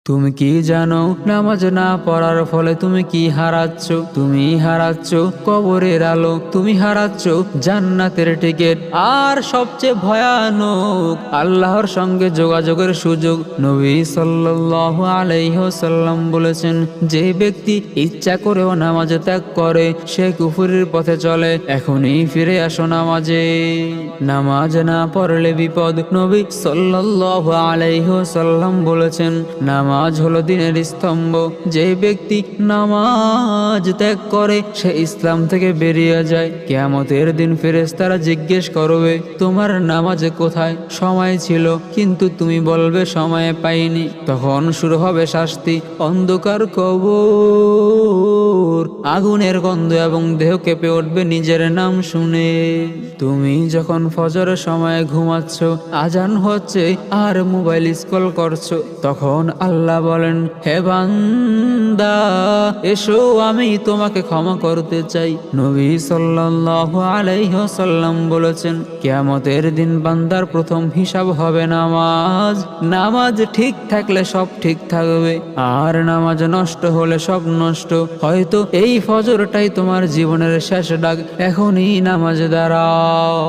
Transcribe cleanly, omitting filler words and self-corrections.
তুমি কি জানো নামাজ না পড়ার ফলে তুমি কি হারাচ্ছ? তুমি হারাচ্ছ কবরের আলো, তুমি হারাচ্ছ জান্নাতের টিকিট, আর সবচেয়ে ভয়ানক আল্লাহর সঙ্গে যোগাযোগের সুযোগ। নবী সাল্লাল্লাহু আলাইহি ওয়াসাল্লাম বলেছেন, যে ব্যক্তি ইচ্ছা করেও নামাজ ত্যাগ করে সে কুফরের পথে চলে। এখনই ফিরে আসো নামাজে। নামাজ না পড়লে বিপদ। নবী সাল্লাল্লাহু আলাইহি ওয়াসাল্লাম বলেছেন, নামাজ হলো দিনের স্তম্ভ। যে ব্যক্তি নামাজ ত্যাগ করে সে ইসলাম থেকে বেরিয়ে যায়। কিয়ামতের দিন ফেরেশতারা জিজ্ঞেস করবে, তোমার নামাজে কোথায়? সময় ছিল কিন্তু তুমি বলবে সময় পাইনি। তখন শুরু হবে শাস্তি, অন্ধকার কবর, আগুনের গন্ধ এবং দেহ কেঁপে উঠবে নিজের নাম শুনে। তুমি যখন ফজরের সময় ঘুমাচ্ছ, আজান হচ্ছে আর মোবাইল স্ক্রল করছো, তখন আল্লাহ বলেন, হে বান্দা এসো, আমি তোমাকে ক্ষমা করতে চাই। নবী সাল্লাল্লাহু আলাইহি ওয়াসাল্লাম বলেছেন, কিয়ামতের দিন বান্দার প্রথম হিসাব হবে নামাজ। নামাজ ঠিক থাকলে সব ঠিক থাকবে, আর নামাজ নষ্ট হলে সব নষ্ট। হয়তো এই ফজরটাই তোমার জীবনের শেষ ডাক, এখনই নামাজ দাঁড়াও।